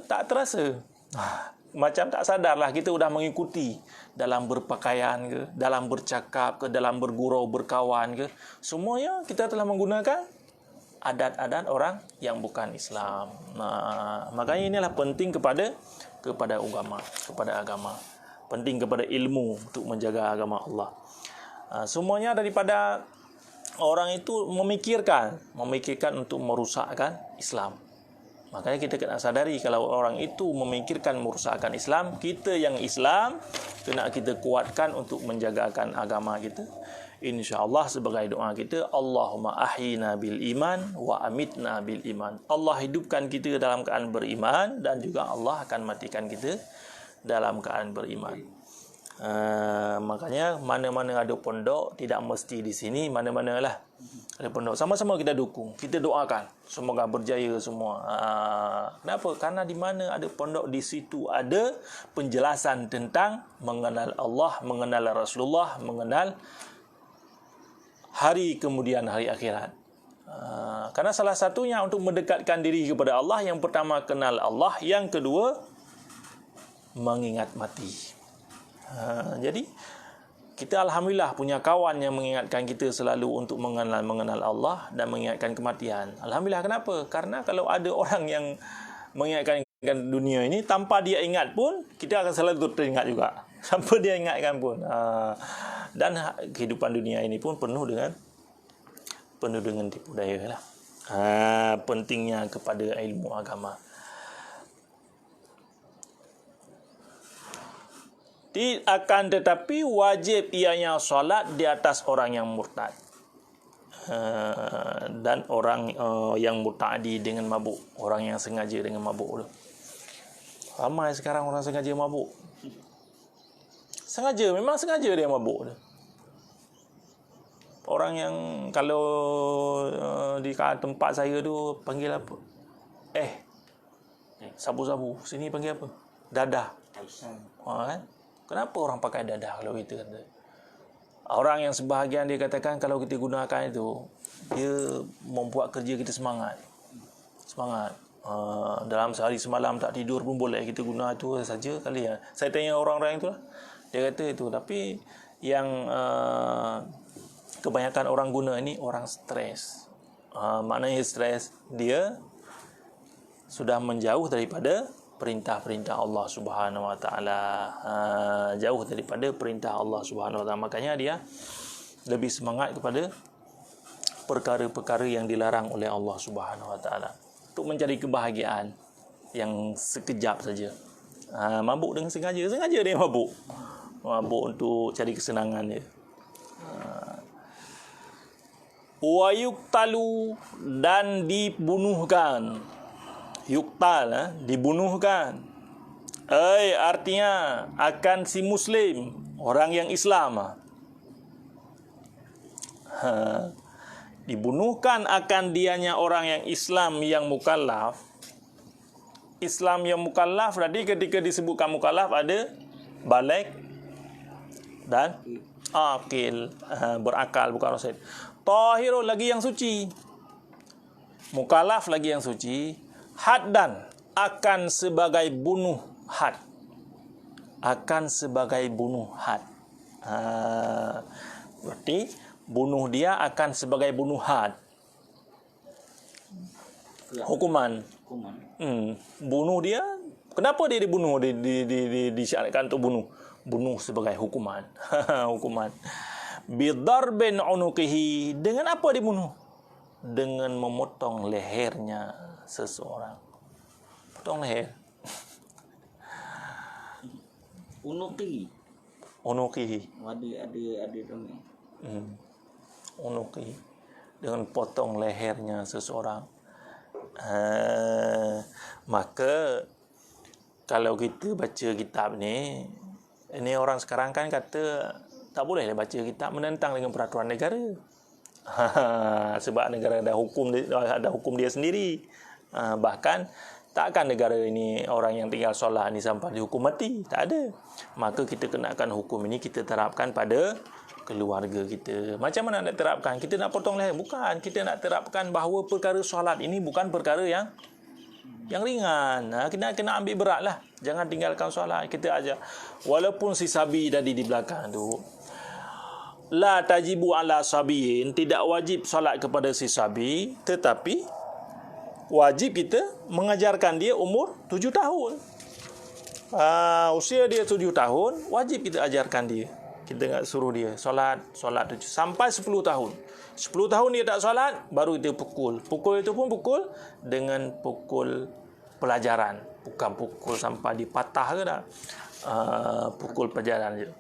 tak terasa. Macam tak sadarlah kita sudah mengikuti dalam berpakaian ke, dalam bercakap ke, dalam bergurau, berkawan ke. Semuanya kita telah menggunakan adat-adat orang yang bukan Islam. Makanya inilah penting kepada agama. Penting kepada ilmu untuk menjaga agama Allah. Semuanya daripada orang itu memikirkan untuk merusakkan Islam. Makanya kita kena sadari, kalau orang itu memikirkan merusakkan Islam, kita yang Islam kena kita kuatkan untuk menjagakan agama kita. InsyaAllah sebagai doa kita, Allahumma ahyina bil iman wa amitna bil iman. Allah hidupkan kita dalam keadaan beriman, dan juga Allah akan matikan kita dalam keadaan beriman. Makanya mana-mana ada pondok, tidak mesti di sini, mana-mana lah ada pondok, sama-sama kita dukung, kita doakan semoga berjaya semua. Kenapa? Karena di mana ada pondok, di situ ada penjelasan tentang mengenal Allah, mengenal Rasulullah, mengenal hari kemudian, hari akhirat. Karena salah satunya untuk mendekatkan diri kepada Allah, yang pertama kenal Allah, yang kedua mengingat mati. Jadi kita alhamdulillah punya kawan yang mengingatkan kita selalu untuk mengenal Allah dan mengingatkan kematian. Alhamdulillah. Kenapa? Karena kalau ada orang yang mengingatkan dunia ini tanpa dia ingat pun, kita akan selalu teringat juga. Sampai dia ingatkan pun. Dan kehidupan dunia ini pun penuh dengan tipu daya lah. Pentingnya kepada ilmu agama. Akan tetapi wajib ianya solat di atas orang yang murtad, dan orang yang murtadi dengan mabuk, orang yang sengaja dengan mabuk tu. Ramai sekarang orang sengaja mabuk. Memang sengaja dia mabuk tu. Orang yang kalau di tempat saya tu panggil apa? Sabu-sabu. Sini panggil apa? Dadah. Kan? Kenapa orang pakai dadah kalau kita kata? Orang yang sebahagian dia katakan kalau kita gunakan itu, dia membuat kerja kita semangat. Dalam sehari semalam tak tidur pun boleh kita guna itu saja kali ya. Saya tanya orang-orang itu lah. Dia kata itu. Tapi yang kebanyakan orang guna ini orang stres. Maknanya stres, dia sudah menjauh daripada perintah-perintah Allah Subhanahu Wa Taala, jauh daripada perintah Allah Subhanahu Wa Taala. Makanya dia lebih semangat kepada perkara-perkara yang dilarang oleh Allah Subhanahu Wa Taala untuk mencari kebahagiaan yang sekejap saja. Mabuk dengan sengaja dia mabuk untuk cari kesenangan dia. Wa yuqtalu, dan dibunuhkan. Yuqtal, dibunuhkan. Artinya akan si Muslim, orang yang Islam. Dibunuhkan akan dianya orang yang Islam yang mukallaf. Islam yang mukallaf, tadi ketika disebutkan mukallaf ada baligh dan akil, berakal, bukan rasid. Tahirul, lagi yang suci. Mukallaf, lagi yang suci. Haddan, akan sebagai bunuh had. Akan sebagai bunuh had. Berarti bunuh dia akan sebagai bunuh had. Hukuman. Bunuh dia, kenapa dia dibunuh? Disyaratkan untuk bunuh. Bunuh sebagai hukuman. Hukuman. Bidarbin unuqihi, dengan apa dibunuh? Dengan memotong lehernya seseorang. Potong leher. Unuqihi. Ada dong. Unuqihi, dengan potong lehernya seseorang. Maka kalau kita baca kitab ni, ini orang sekarang kan kata tak boleh baca kitab menentang dengan peraturan negara. Sebab negara ada hukum dia sendiri. Bahkan takkan negara ini orang yang tinggal solat ni sampai dihukum mati, tak ada. Maka kita kenakan hukum ini, kita terapkan pada keluarga kita. Macam mana nak terapkan? Kita nak potong leher? Bukan. Kita nak terapkan bahawa perkara solat ini bukan perkara yang ringan. Kena ambil berat lah. Jangan tinggalkan solat. Kita ajar. Walaupun si sabi tadi di belakang tu, la tajibu ala sabiyin, tidak wajib solat kepada si sabi, tetapi wajib kita mengajarkan dia umur 7 tahun. Usia dia 7 tahun, wajib kita ajarkan dia. Kita tak suruh dia solat sampai 10 tahun. 10 tahun dia tak solat, baru kita pukul. Pukul itu pun pukul dengan pukul pelajaran. Bukan pukul sampai dipatah ke tak. Pukul pelajaran je.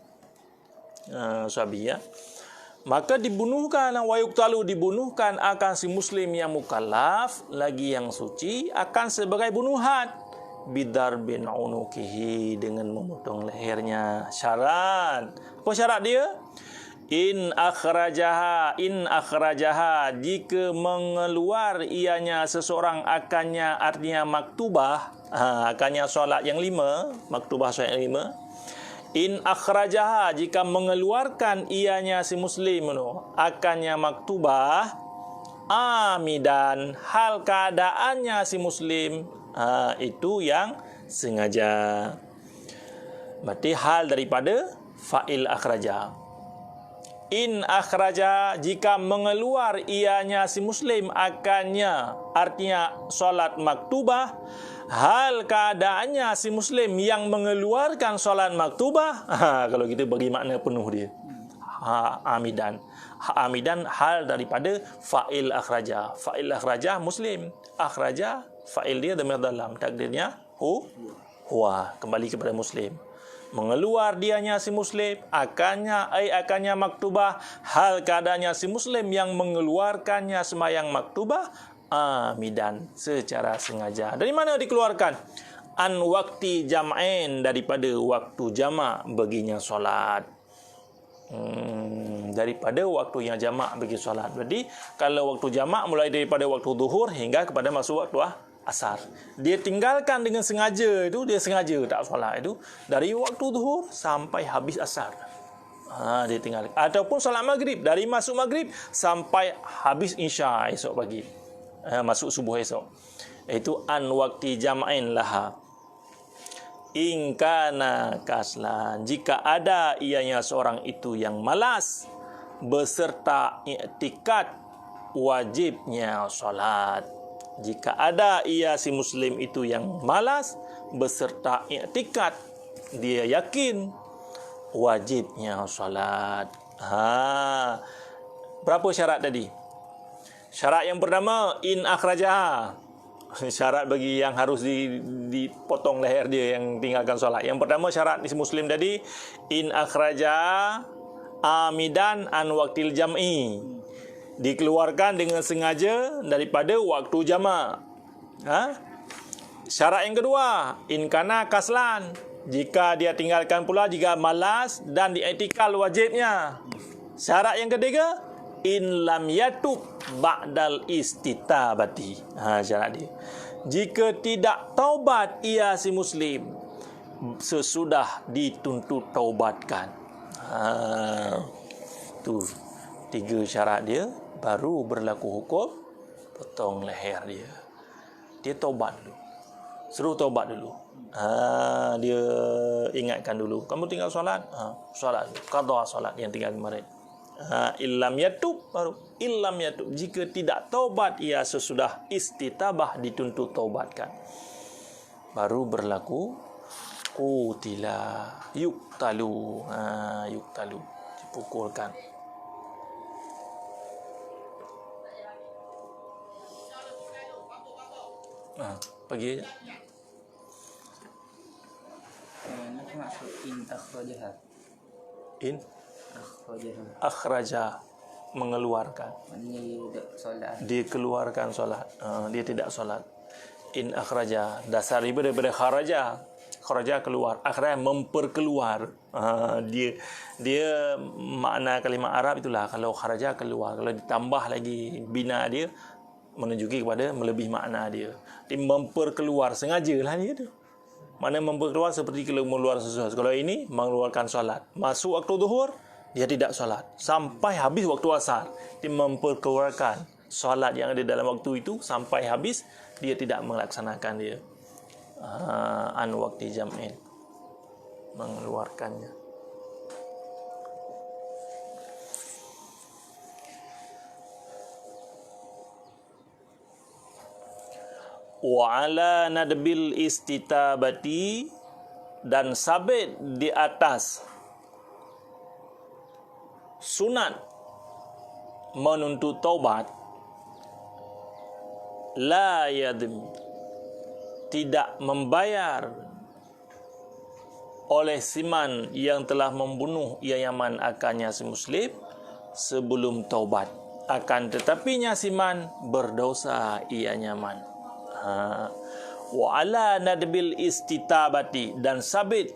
Sabi, ya. Maka dibunuhkan, wa yuqtalu, dibunuhkan akan si Muslim yang mukallaf, lagi yang suci, akan sebagai bunuhan. Bidarbin unuqihi, dengan memotong lehernya. Syarat. Apa syarat dia? In akhrajaha, jika mengeluar ianya seseorang akannya, artinya maktubah, akannya solat yang 5, maktubah solat yang 5. In akhrajaha, jika mengeluarkan ianya si Muslim akannya maktubah, amidan, hal keadaannya si Muslim itu yang sengaja. Berarti hal daripada fa'il akhraja. In akhraja, jika mengeluar ianya si Muslim akannya, artinya solat maktubah, hal keadaannya si Muslim yang mengeluarkan solat maktubah. Kalau kita bagi makna penuh dia. Amidan hal daripada fa'il akhraja. Fa'il akhraja Muslim. Akhraja fa'il dia dhamir dalam. Takdirnya huwa. Kembali kepada Muslim. Mengeluar dianya si Muslim, akannya maktubah, hal keadaannya si Muslim yang mengeluarkannya sembahyang maktubah, amidan, secara sengaja. Dari mana dikeluarkan? An wakti jam'ain, daripada waktu jamak baginya solat. Daripada waktu yang jamak bagi solat. Jadi kalau waktu jamak mulai daripada waktu zuhur hingga kepada masuk waktu asar. Dia tinggalkan dengan sengaja itu, dia sengaja tak solat itu dari waktu zuhur sampai habis asar. Dia tinggal. Ataupun solat maghrib, dari masuk maghrib sampai habis isya esok pagi. Masuk subuh esok. Itu an wakti jam'ain laha. In kana kaslan, jika ada ianya seorang itu yang malas beserta i'tikad wajibnya solat. Jika ada ia si muslim itu yang malas beserta i'tikad, dia yakin wajibnya solat. Berapa syarat tadi? Syarat yang pertama, in akhrajaha. Syarat bagi yang harus dipotong leher dia yang tinggalkan solat. Yang pertama syarat si muslim tadi, in akhrajaha amidan an waktil jam'i. Dikeluarkan dengan sengaja daripada waktu jamak. Syarat yang kedua, in kana kaslan. Jika dia tinggalkan pula jika malas dan diiktikal wajibnya. Syarat yang ketiga, in lam yatub ba'dal istitabati. Syarat dia. Jika tidak taubat ia si muslim sesudah dituntut taubatkan. Tu 3 syarat dia, baru berlaku hukum potong leher dia. Dia taubat dulu. Suruh taubat dulu. Dia ingatkan dulu, kamu tinggal solat, solat, qadha solat yang tinggal kemarin. Illam yatub, baru illam yatub, jika tidak taubat ia sesudah istitabah dituntut taubatkan, baru berlaku qutila, yuktalu, yuktalu, dipukulkan. Pergi aja. Apa maksud in akhrajaha? In Akhrajaha. akhraja, mengeluarkan. Ini solat. Dia keluarkan solat. Dia tidak solat. In akhraja, dasar daripada kharaja. Kharaja keluar. Akhraja memperkeluar. Dia makna kalimat Arab itulah. Kalau kharaja keluar. Kalau ditambah lagi bina dia, menunjuki kepada melebih makna dia. Dia memperkeluar, sengajalah dia tu. Mana memperkeluar seperti kalau mengeluarkan sesuatu. Kalau ini mengeluarkan solat. Masuk waktu zuhur, dia tidak solat. Sampai habis waktu asar, dia memperkeluarkan solat yang ada dalam waktu itu sampai habis, dia tidak melaksanakan dia. An waktu jam'in, mengeluarkannya. Wa ala nadbil istitabati, dan sabit di atas sunat menuntut taubat, la yadm, tidak membayar oleh siman yang telah membunuh ia yaman akannya si muslim sebelum taubat, akan tetapinya siman berdosa ia nyaman. Wa ala nadbil istitabati, dan sabit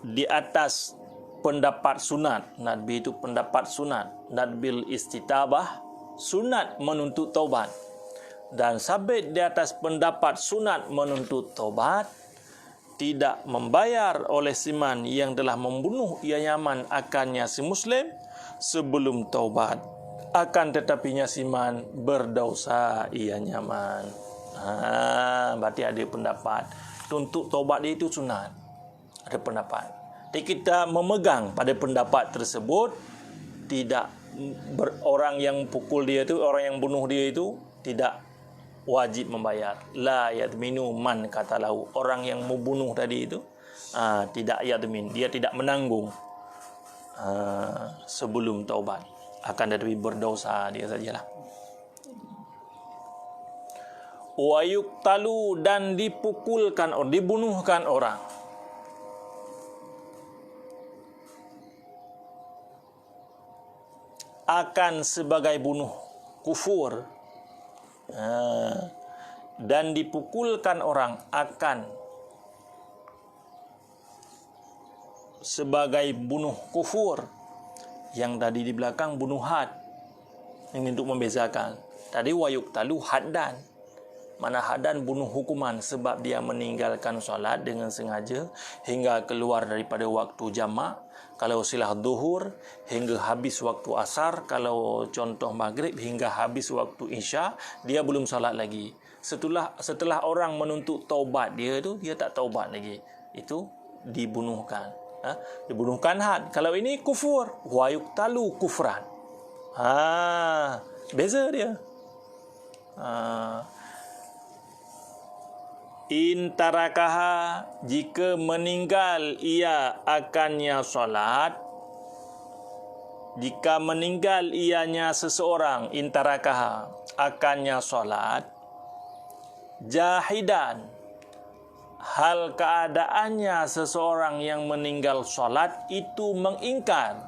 di atas pendapat sunat. Nadbi itu pendapat sunat. Nadbil istitabah, sunat menuntut taubat. Dan sabit di atas pendapat sunat menuntut taubat, tidak membayar oleh siman yang telah membunuh ia nyaman akannya si muslim sebelum taubat, akan tetapinya siman berdosa ia nyaman. Berarti ada pendapat tuntut taubat dia itu sunat. Ada pendapat. Jadi kita memegang pada pendapat tersebut, tidak orang yang pukul dia itu, orang yang bunuh dia itu tidak wajib membayar. La yadminu man qatalahu. Orang yang membunuh tadi itu tidak yadmin, dia tidak menanggung sebelum taubat, akan tetapi berdosa dia sajalah. Wa yuktalu, dan dipukulkan orang, dibunuhkan orang. Akan sebagai bunuh kufur. Dan dipukulkan orang akan sebagai bunuh kufur. Yang tadi di belakang bunuh had. Ini untuk membezakan. Tadi wa yuktalu haddan. Mana hadan bunuh hukuman sebab dia meninggalkan solat dengan sengaja hingga keluar daripada waktu jamak. Kalau silah zuhur hingga habis waktu asar. Kalau contoh maghrib hingga habis waktu isya, dia belum solat lagi. Setelah orang menuntut taubat dia itu, dia tak taubat lagi. Itu dibunuhkan. Dibunuhkan had. Kalau ini kufur, wa yuktalu kufran. Beza dia. In tarakaha, jika meninggal ia akannya solat. Jika meninggal ianya seseorang, in tarakaha, akannya solat. Jahidan, hal keadaannya seseorang yang meninggal solat itu mengingkar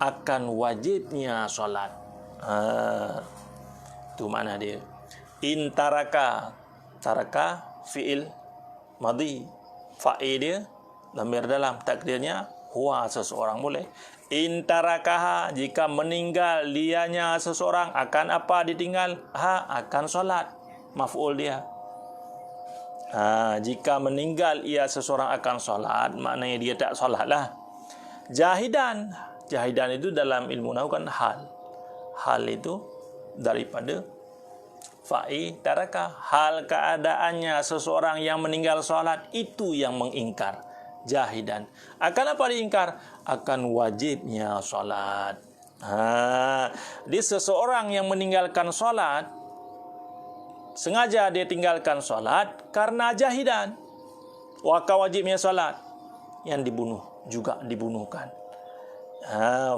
akan wajibnya solat. Itu makna dia. In taraka, taraka fi'il madhi, fa'il dia dhamir dalam, takdirnya huwa, seseorang boleh. In tarakaha, jika meninggal dianya seseorang, akan apa ditinggal? Akan solat, maf'ul dia. Jika meninggal ia seseorang akan solat, maknanya dia tak solat lah. Jahidan, jahidan itu dalam ilmu nahwu kan hal itu daripada fa'i taraka, hal keadaannya seseorang yang meninggal solat itu yang mengingkar. Jahidan, akan apa diingkar? Akan wajibnya solat. Dia seseorang yang meninggalkan solat, sengaja dia tinggalkan solat karena jahidan, maka wajibnya solat, yang dibunuh juga dibunuhkan.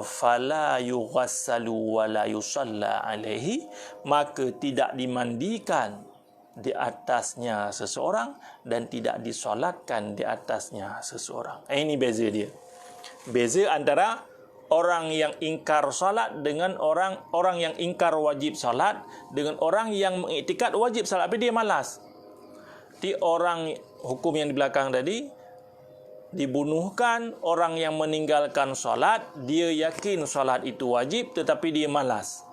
Fala yughassalu wa la yusalla alaihi, maka tidak dimandikan di atasnya seseorang dan tidak disolatkan di atasnya seseorang. Ini beza dia. Beza antara orang yang ingkar solat dengan orang yang ingkar wajib solat, dengan orang yang mengiktikad wajib solat tapi dia malas. Di orang hukum yang di belakang tadi, dibunuhkan orang yang meninggalkan solat, dia yakin solat itu wajib tetapi dia malas.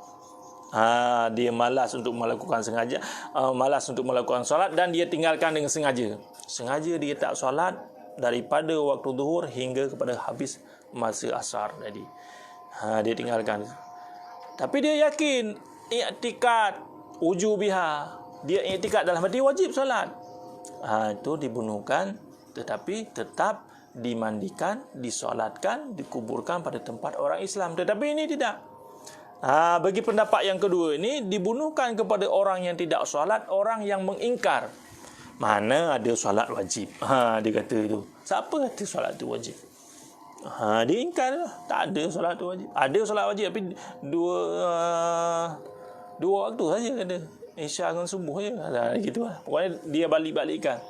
Dia malas untuk melakukan sengaja, malas untuk melakukan solat dan dia tinggalkan dengan sengaja. Sengaja dia tak solat daripada waktu zuhur hingga kepada habis masa asar tadi. Dia tinggalkan. Tapi dia yakin i'tikad wujubiha, dia i'tikad dalam hati wajib solat. Itu dibunuhkan tetapi tetap dimandikan, disolatkan, dikuburkan pada tempat orang Islam. Tetapi ini tidak. Bagi pendapat yang kedua ini, dibunuhkan kepada orang yang tidak solat, orang yang mengingkar. Mana ada solat wajib? Dia kata itu. Siapa kata solat itu wajib? Dia ingkar lah. Tak ada solat itu wajib. Ada solat wajib tapi dua waktu saja ada. Isya dengan subuh saja. Gitulah. Pokoknya dia balik-balikkan.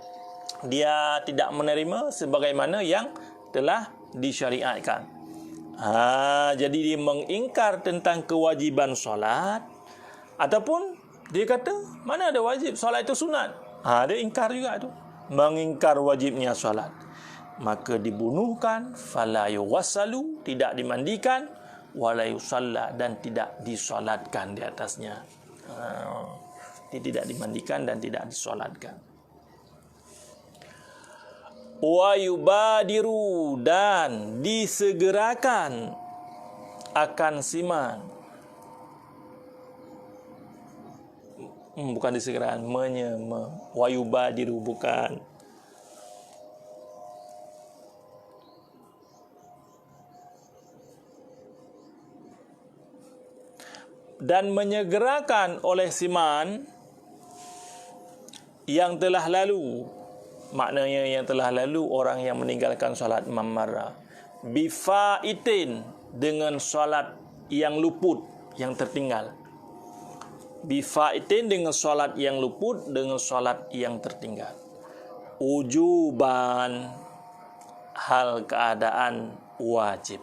Dia tidak menerima sebagaimana yang telah disyariatkan. Jadi dia mengingkar tentang kewajiban solat, ataupun dia kata mana ada wajib, solat itu sunat. Dia ingkar juga tu, mengingkar wajibnya solat. Maka dibunuhkan, fala yughassalu, tidak dimandikan, wala yusalla, dan tidak disolatkan di atasnya. Dia tidak dimandikan dan tidak disolatkan. Wa yubadiru, dan disegerakan akan siman. Bukan disegerakan, wa yubadiru, bukan. Dan menyegerakan oleh siman yang telah lalu. Maknanya yang telah lalu, orang yang meninggalkan solat mamara, bifaitin, dengan solat yang luput, yang tertinggal. Bifaitin, dengan solat yang luput, dengan solat yang tertinggal. Ujuban, hal keadaan wajib.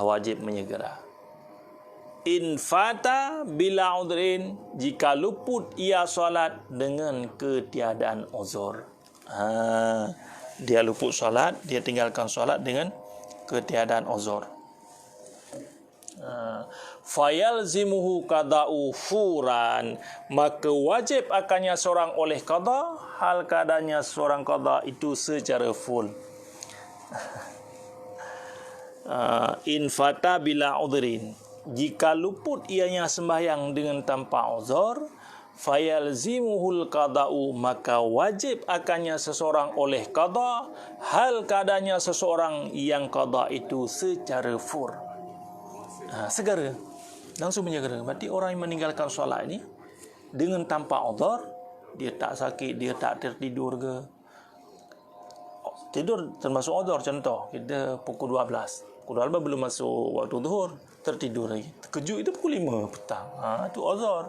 Wajib menyegera. In fata bila udrin, jika luput ia solat dengan ketiadaan uzur. Dia luput solat, dia tinggalkan solat dengan ketiadaan uzur. Fayalzimuhu qada'u furan, maka wajib akannya seorang oleh qada, hal keadaannya seorang qada itu secara full. In fata bila udrin, jika luput ianya sembahyang dengan tanpa uzur, fayalzimuhul qada'u, maka wajib akannya seseorang oleh qada, hal keadaannya seseorang yang qada itu secara fur, segera. Langsung menyegera. Berarti orang yang meninggalkan solat ni dengan tanpa udhur, dia tak sakit, dia tak tertidur ke. Tidur termasuk udhur. Contoh, kita pukul 12. Pukul 12 belum masuk waktu zuhur, tertidur lagi. Terkejut itu pukul 5 petang. Itu udhur.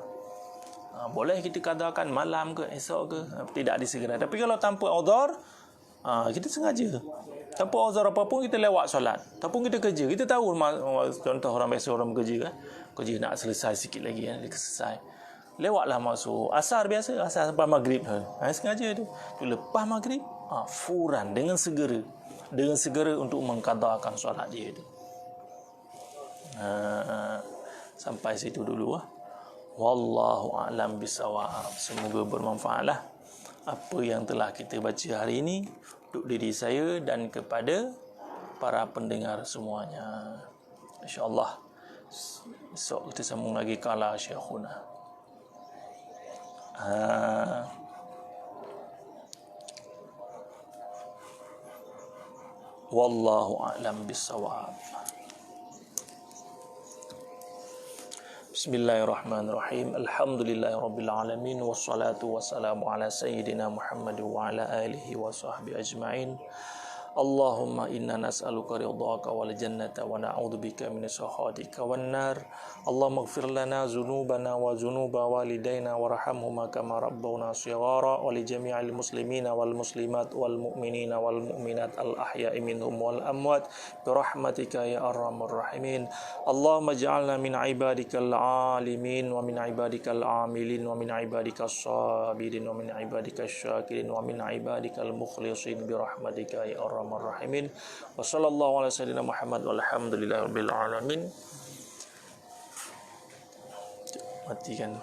Boleh kita katakan malam ke, esok ke, tidak disegera. Tapi kalau tanpa udhur, kita sengaja. Tanpa uzur apapun kita lewat solat. Ataupun kita kerja. Kita tahu contoh orang biasa orang bekerja kan. Kerja nak selesai sikit lagi kan. Dia selesai. Lewatlah masuk asar biasa. Asar sampai maghrib. Sengaja tu. Lepas maghrib. Furan dengan segera. Dengan segera untuk mengqadakan solat dia tu. Sampai situ dulu. Wallahu a'lam bisawab. Semoga bermanfaatlah apa yang telah kita baca hari ini untuk diri saya dan kepada para pendengar semuanya. InsyaAllah esok kita sambung lagi kala Syekhuna. Wallahu a'lam bissawab. Bismillahirrahmanirrahim. Alhamdulillahirabbil alamin wassalatu wassalamu ala sayyidina Muhammad wa ala alihi wa sahbihi ajma'in. Allahumma inna nas'aluka ridhaka wal jannata wa na'udzubika min sakhatika wan nar. Allahumma ighfir lana dzunubana wa dzunuba walidayna warhamhuma kama rabbawna shighara wa li jami'il muslimina wal muslimat wal mu'minina wal mu'minat al ahya'i minhum wal amwat bi rahmatika ya arhamar rahimin. Allahumma ij'alna min ibadikal alimin wa min ibadikal amilin wa min ibadikas sabirin wa min ibadikas syakirin wa min ibadikal mukhlisin bi rahmatika ya arhamar rahimin. Wa sallallahu ala sayyidina Muhammad walhamdulillahirabbil alamin. Matikan.